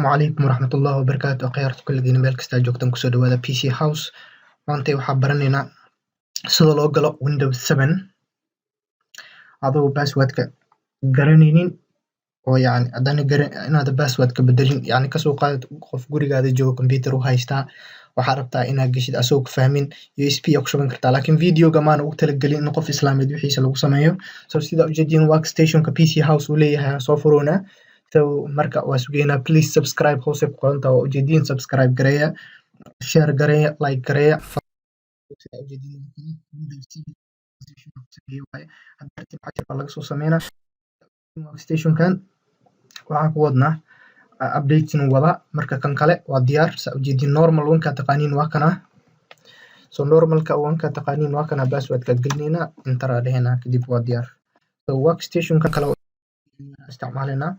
Asalaamu calaykum waraxmatullaahi wabarakaatu. Akhyaarta kulligiina meel kasta aad joogtaan kusoo dhawaada PC House. Maanta waxaan baranaynaa sida loo galo Windows 7 adoo passwordka garanaynin oo haddana inaad passwordka bedelin kasoo qaad qof gurigaada joogo computer u haystaa waxaad rabtaa inaad geshid asagoo ka fahmin USB aad ku shuban kartaa laakiin videoga maan ugu talagelin in qof islaameed wixiisa lagu sameeyo. Sida ujeedin workstationka PC House uu leeyahay soo furoona. Marka waa sugeynaa please subscribe hoose ku qoran tahay ujeedin subscribe gareeya, share gareeya, like gareeya. Sida ujeedin laga soo sameynaa workstationkan waxaan ku wadnaa updates wada marka kan kale waa diyaar. Sida ujeedin normal wanka taqaaniin waa kana. Normalka wanka taqaaniin waa kana passwordka gelinayna enter dhahayna kadib waa diyaar. Workstationka kale isticmaalina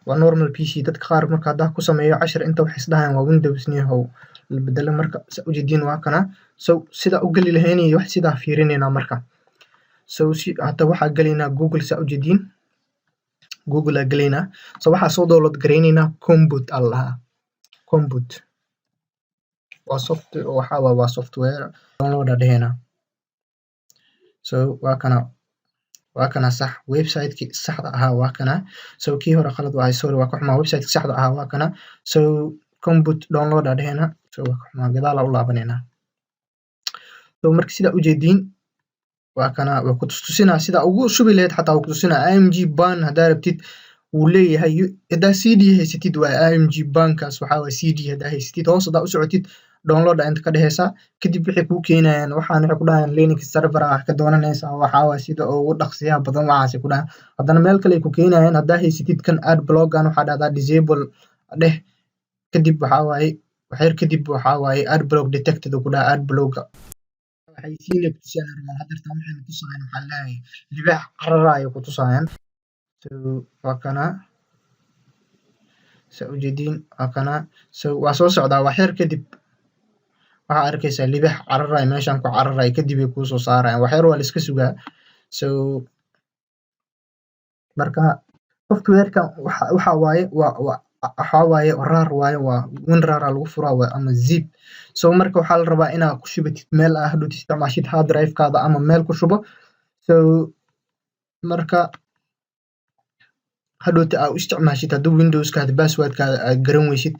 waa normal PC dadka qaar marka hadda ku sameeyo cashar inta wax isdhahan waa Windows niyahow la bedelo marka sida ujeedin waa kana. Sida u gali lahayn iyo wax sida fiirinayna marka. Hadda waxaa galaynaa Google sida ujeedin Google aa galaynaa. Waxaa soo download garaynayna Compute Allah. Compute waa software download dhahayna. waa kana sax website-ki saxda ahaa waa kana. Kii hore qalad waa sorry waa ka xumaa website-ki saxda ahaa waa kana. Compute download dhahayna. Waa ka xumaa gadaal u laabanayna. Marka sida ujeedin waa kana waa ku tusinaa sida ugu shubi lahayd xataa ku tusinaa AMG ban hadaa rabtid wuu leeyahay hadaa CD haysatid waa AMG bankaas waxaa waa CD hadaa haysatid hoos hadaa u socotid download inta ka dhehaysa kadib wixii kuu keenayaan waxaan ku dhahan Linux server ah ka doonanaysa waxaa waa sida ugu dhaqsiyaha badan waxaas ku dhahan haddana meel kale ku keenayaan hadaa haysatid kan ad blockan waxaa dhahdaa disable dheh kadib waxaa waaye ad block detected ku dhaha ad block waxay siinay tusayaan hadarta waxaan ku sameeyay waxaa leeyahay libaax qararayo ku tusayaan. Waa kana sida ujeedin waa kana waa soo socdaa wax yar kadib waxaa arkaysaa libaax qararayo meeshan ku qararayo kadib ay ku soo saarayaan wax yar waa la iska sugaa. Marka software-ka waxa waaye rar waaye waa WinRAR lagu furaa ama zip. Marka waxaa la rabaa inaad ku shubatid meel ah hadhow isticmaashid hard drive-kaada ama meel ku shubo. Marka hadhowta aad u isticmaashid hadduu Windows-kaada passwordkaada aad garan weysid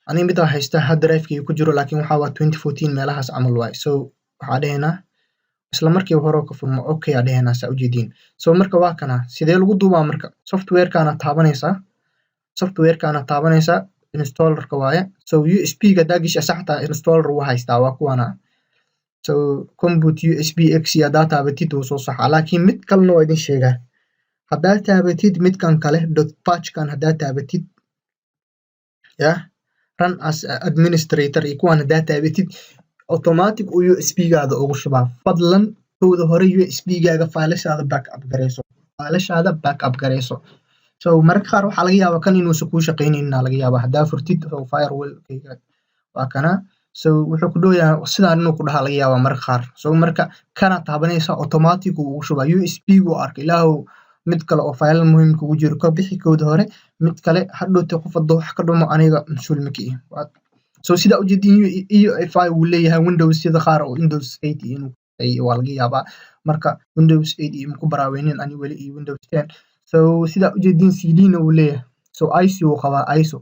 aniga mid aan haystaa hard drive-kayga ku jiro laakiin waxaa waa 2014 meelahaas camal waaye. Waxaa dhahaynaa isla markii hore ka furmo okay aa dhahaynaa sida ujeedin. Marka waa kana sidee lagu duubaa marka software-kaana taabanaysaa installerka waaye. USB-ga hadaa gashay saxta installer uu haystaa waa kuwana. Compute USB X hadaa taabatid wuu soo saxaa laakiin mid kalena waa idin sheegaa hadaa taabatid midkan kale .patch-kan hadaa taabatid run as administrator iyo kuwan hadaa taabatid automatic USB-gaada ugu shubaa. Fadlan kowda hore USB-gaaga faylashaada backup gareyso. Mararka qaar waxaa laga yaabaa kan inuusan kuu shaqaynaynin laga yaabaa hadaa furtid firewall-kayga waa kana. Wuxuu ku dhowayaa sidaan inuu ku dhaha laga yaabaa mararka qaar. Marka kana taabanaysa automatic uu ugu shubaa USB-gu arka ilaahow mid kale oo file muhiim kugu jiro ka bixi kowda hore mid kale hadhowta qof haduu wax ka dhumo aniga mas'uul ma kihi. Sida ujeedin UEFI wuu leeyahay Windows sida qaar oo Windows 8 inuu waa laga yaabaa marka Windows 8 ma ku baraaweynin ani wali iyo Windows 10. Sida ujeedin CD-na wuu leeyahay ISO wuu qabaa ISO.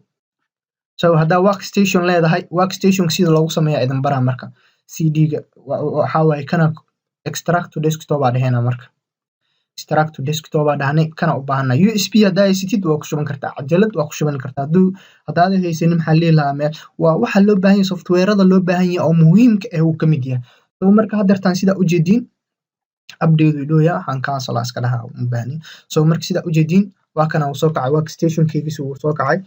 Hadaa workstation leedahay workstation sida loogu sameeyo idin baraa marka CD-ga waxaa waaye kana extract to desktop aa dhahayna marka extract to desktop aa dhahnay kana u baahanaa USB hadaa haysatid waa ku shuban kartaa cajalad waa ku shuban kartaa hadaa haysanin maxaa leeyahay lahaa meel waa waxa loo baahan yahay software-ada loo baahan yahay oo muhiimka ah uu ka mid yahay. Marka hadartan sida ujeedin update uu dhooya waxaan cancel iska dhahaa u baahni. Marka sida ujeedin waa kana uu soo kacay workstation-kayga uu soo kacay.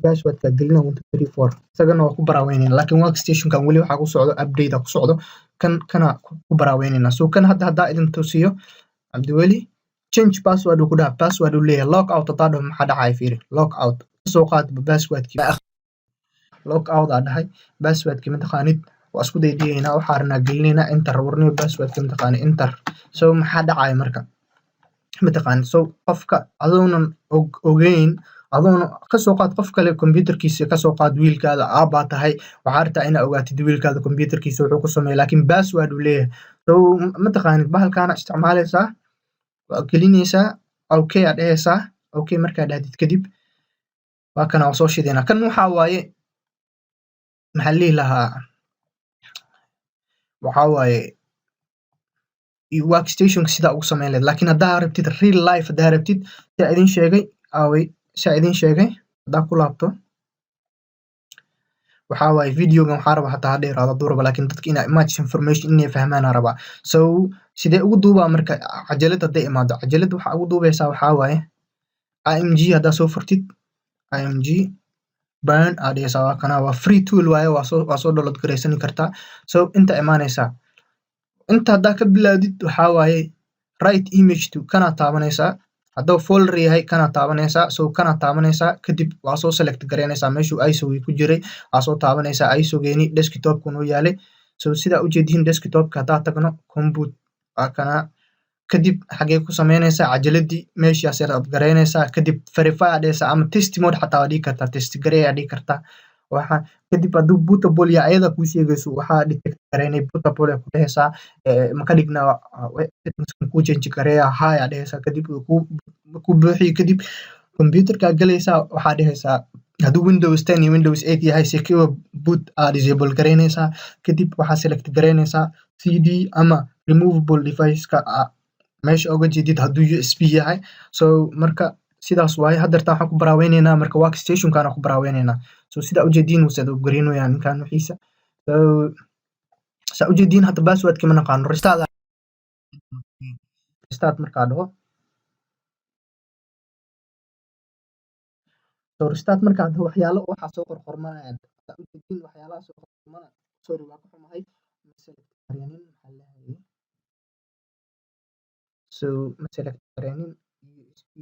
Passwordka gelina 134 isagana waa ku baraaweynayna laakiin workstation-kan wali waxaa ku socdo update ku socdo kana ku baraaweynayna. Kan hadaa idin tusiyo Abdiweli change password ku dhaha password uu leeyahay log out hadaa dhaho maxaa dhacay fiiri log out soo qaad passwordki log out aa dhahay passwordki ma taqaanid waa isku daydiyeynaa waxaa rabnaa gelinayna enter warniyo passwordki ma taqaanid enter. Maxaa dhacay marka mataqaan so qofka adoonan ogeyn adoona kasoo qaad qof kale computerkiisa kasoo qaad wiilkaada aabaa tahay waxaa rabtaa inaa ogaatid wiilkaada computerkiisa wuxuu ku sameeya laakiin password uu leeyahay so mataqaanid bahalkaana isticmaaleysaa waa gelineysaa okay aa dheheysaa okay markaa dhahdid kadib waa kana waa soo shideynaa kan waxaa waaye maxaa la dhihi lahaa waxaa waaye workstationka sidaa ugu sameyn lahayd laakiin haddaa rabtid real life haddaa rabtid saa idin sheegay haddaa ku laabto waxaa waaye videogan waxaa rabaa hataa ha dheeraado hadduu rabo laakiin dadka inaa image information inay fahmaan rabaa so sidee ugu duubaa marka cajalad hadday imaado cajalad waxaa ugu duubeysaa waxaa waaye img haddaa soo furtid img burn aa dheheysaa waa kana waa free tool waaye waa soo download gareysani kartaa so inta imaaneysaa inta haddaa ka bilaawdid waxaa waaye right image to kanaa taabaneysaa hadduu folder yahay kanaa taabaneysaa so kanaa taabaneysaa kadib waa soo select gareyneysaa meeshuu isogii ku jiray waa soo taabaneysaa isogeeni desktopka noo yaalay so sidaa ujeediin desktopka haddaa tagno compute waa kana kadib xagee ku sameyneysaa cajaladii meeshaas yar aad gareyneysaa kadib verify aa dheheysaa ama test mode xataa waa dhigi kartaa test garee aa dhigi kartaa waxaa kadib hadduu bootable yahay ayada kuu sheegayso waxaa detect gareynay bootable ku dheheysaa maka dhigna kuu change gareeya hi aa dheheysaa kadib ku buuxiyo kadib computerka galaysaa waxaa dheheysaa hadduu windows 10 iyo windows 8 yahay secure boot aa disable gareyneysaa kadib waxaa select gareyneysaa cd ama removable device-ka meesha oga jeedid hadduu usb yahay so marka sidaas waaye haddeerta waxaan ku baraaweyneyna marka workstationkaana ku baraaweyneyna so sidaa ujeediin wuu sad gareynaya ninkan wixiisa so saa ujeediin hadda passwordki ma naqaano restart markaa dhaho so restart markaa dhaho waxyaalo waxaa soo qorqormanaya saa ujeediin waxyaalaha soo qorqormana sorry waa ka xumahay garenin maxaa lahaye so ma select garenin usb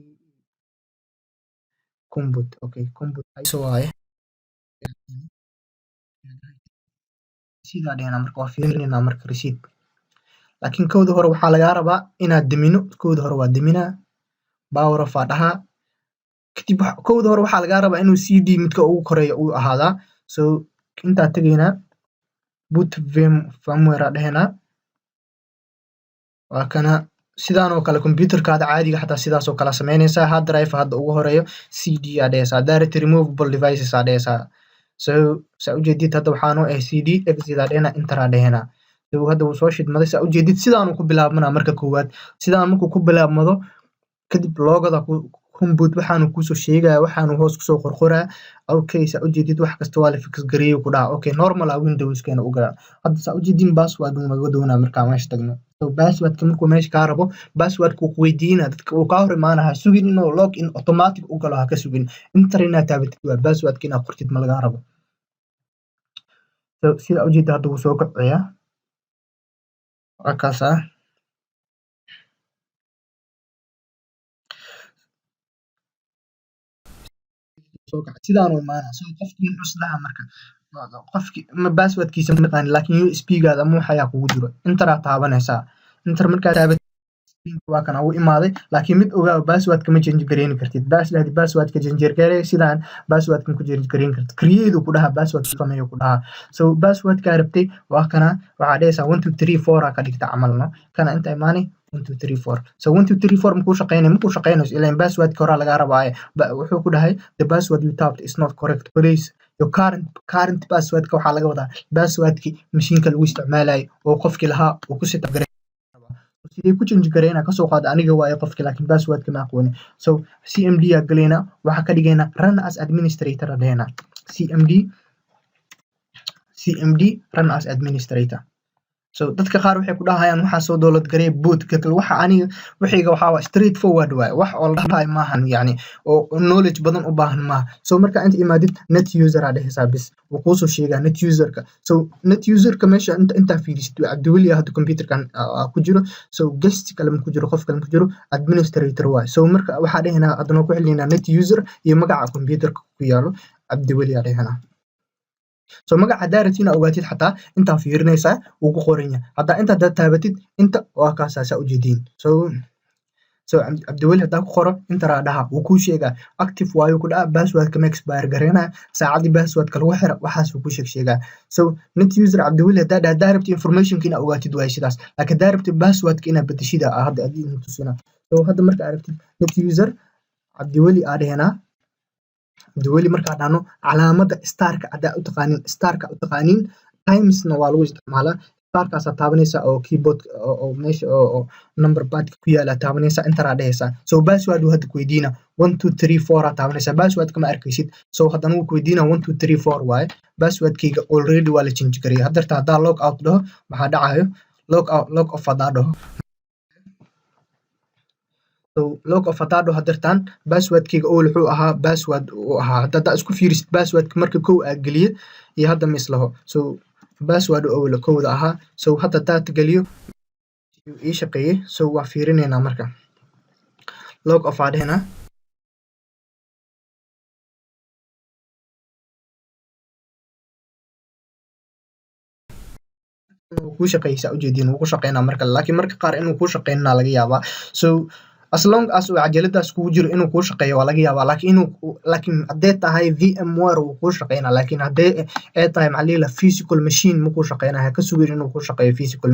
compute okay compute so waaye sidaa dhehna marka waa fiirinayna marka receipt laakiin kowda hore waxaa lagaa rabaa inaad dimino kowda hore waa diminaa power off aa dhahaa kadib kowda hore waxaa lagaa rabaa inuu cd midka ugu koreeya uu ahaadaa so intaa tegaynaa boot firmware aa dhehenaa waa kana sidaan oo kale computerkaada caadiga xataa sidaas oo kale sameyneysaa hard drive hadda ugu horeeyo cd aa dheheysaa direct removable devices aa dheheysaa so saa ujeedid hadda waxaanoo cd exit aa dhehenaa enter aa dhehenaa so hadda wuu soo shidmaday saa ujeedid sidaanuu ku bilaabmanaa marka koowaad sidaan markuu ku bilaabmado kadib loogada compute waxaanu kuusoo sheegaya waxaanu hoos kusoo qorqoraa okay saa ujeedid wax kasta waa la fix gareeyo ku dhaha okay normal aa windowskeena u galaa hadda saa ujeedin password naga doonaa markaa meesha tagno so passwordka markuu meesha kaa rabo passwordka uu kuweydiina dadka uu kaa hor imaanaha sugin inuu log in automatic u galo ha ka sugin inter inaad taabatid waa passwordka inaad qortid ma lagaa rabo so sida ujeeda hadda wuu soo kobciyaa waa kaasaa sidaanu imaana so qofkii muxuu isdhaha marka qofki passwordkiisa ma naqaan laakiin usb gaada ama waxayaa kugu jiro interaa taabanaysaa inter markaa taabat waa kana uu imaaday laakiin mid ogaa passwordka ma change gareyn kartid passwordka change garee sidaan passwordka ku change gareyn kartid create ku dhaha password sameeyo ku dhaha so passwordka rabtay waa kana waxaa dhehaysaa 1 2 3 4 ka dhigta camalna kana inta imaanay 1 2 3 4 so 1 2 3 4 markuu shaqeynayso ilaa passwordka hore laga rabaayo wuxuu ku dhahay the password you typed is not correct please your current passwordka waxaa laga wadaa passwordki mashiinka lagu isticmaalayo oo qofkii lahaa uu ku setup gareey sidee ku change gareena ka soo qaada aniga waaye qofkii laakiin passwordka ma aqooni so cmd aa galeena waxa ka dhigayna run as administrator adeena cmd run as administrator so dadka qaar waxay ku dhahayaan waxa soo download gareey bootka waxa aniga waxiga waxa straight forward waay wax oo la dhahay maahan yani oo knowledge badan u baahan maaha so marka inta imaadid net user aa dhehaysaa bis wuu kuu soo sheegaa net userka so net userka meesha inta fiirisid Cabdiweli hadda computerkan ku jiro so guest kale ma ku jiro qof kale ma ku jiro administrator waay so marka waxa dhehnaa adna ku xilina net user iyo magaca computerka ku yaalo Cabdiweli aa dhehnaa so magaca daartina ogaatid xataa inta fiirinaysa uu ku qoran yahay hadda inta dad taabatid inta waa kaasaasa u jeedin so so cabdiweli hadaa ku qoro enter aa dhaha wuu kuu sheegaa active waayo ku dhaha passwordka ma expire gareynaya saacadii passwordka lagu xira waxaas wuu kuu sheegaa so net user cabdiweli hadaa rabtid informationka inaad ogaatid waaye sidaas laakiin hadaa rabtid passwordka inaad bedeshida hadda adiin tusina so hadda marka aragtid net user cabdiweli aa dhehenaa cabdiweli markaa dhahno calaamada starka hadaa u taqaanin timesna waa lagu isticmaalaa starkaas taabanaysa oo keyboard oo meesha oo number pad ku yaala taabanaysa enter aa dhehaysa so password uu hadda ku weydiina 1 2 3 4 aa taabanaysa password kama arkaysid so haddana uu ku weydiina 1 2 3 4 waaye passwordkayga already waa la change gareeyay hadaa log out dhaho maxaa dhacayo log off hadaa dhaho so log off hadaa dhaho hadartaan passwordkayga oo wuxuu ahaa password uu ahaa hadaa isku fiirisid passwordka marka kow aa geliye iyo hadda mislaho so password oo kowda ahaa so hadda data geliyo ii shaqeeyay so waa fiirinayna marka log off aa dhehna ku shaqeysa ujeedin uu ku shaqeynaa marka laakiin marka qaar inuu ku shaqeynaa laga yaabaa so as long as uu cajaladaas kugu jiro inuu ku shaqeeyo waa laga yaabaa laakiin hadee tahay VMware uu ku shaqeynaa laakiin hadee ay tahay macallila physical machine ma ku shaqeynaa ka sugin inuu ku shaqeeyo physical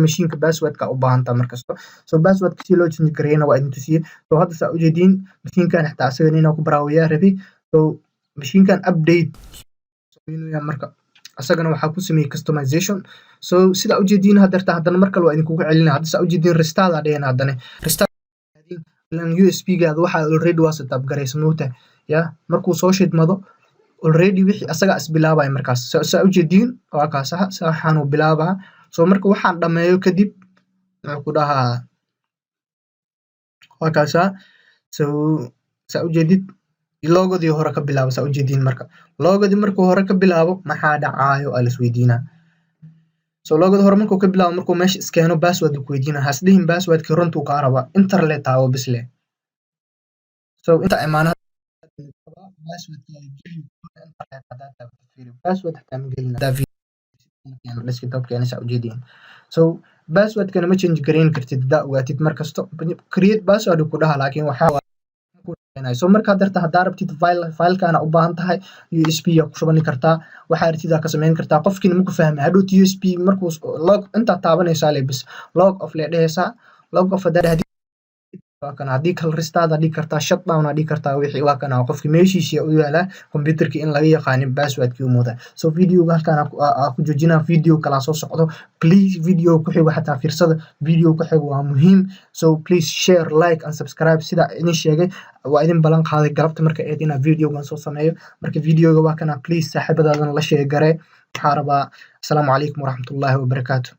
machine ka passwordka u baahantaa markasto so passwordka si loo change gareeyna waa idin tusiyay so hadda saa ujeedin machine-kan xitaa asaga inuu ku baraawiyaa rabi so machine-kan update sameynaya marka asagana waxaa ku sameeyay customization so sida ujeedin haddana markale waa idinkugu celinaa hadda saa ujeedin restart aa dhehna haddana restart USB gaada waxa already waa setup gareysan moota ya markuu soo shidmado already wixii asaga isbilaabay markaas saa ujeedin waa kaas waxaan u bilaabaa so marka waxaan dhameeyo kadib wuxuu ku dhahaa waa kaas so saa ujeedid logodii hore ka bilaabo saa ujeedin marka logodii markuu hore ka bilaabo maxaa dhacaayo aa lasweydiinaa so logada hore markuu ka bilaabo markuu meesha iskeeno password ku weydiina hasdihin passwordkii runtuu kaa rabaa internet taawo bisle so inta imaanada password hataa ma gelina desktopkeena saa ujeedin so passwordkana ma change gareyn kartid hadaa ogaatid markasto create password ku dhaha laakiin waxaa so marka hadaa rabtid filekana u baahan tahay USB yaa ku shubani kartaa waxaa rabtid ka sameyn kartaa qofkiina ma ku fahmay hadhow USB markuu log inta taabanaysaa lebis log off le dhehaysaa log off waa kana haddii kala restart aa dhigi kartaa shutdown aa dhigi kartaa wixii waa kana qofki meeshiisa u yaalaa computerka in laga yaqaanin passwordkii u muuda so videoga halkaan aa ku joojinaa video kala soo socdo please video ku xigo xataa fiirsada video ku xigo waa muhiim so please share like and subscribe sida idin sheegay waa idin balan qaaday galabta marka eed inaa videogan soo sameeyo marka videoga waa kana please saaxiibadaadana la share garee waxaa rabaa assalaamu calaykum waraxmatullaahi wabarakaatu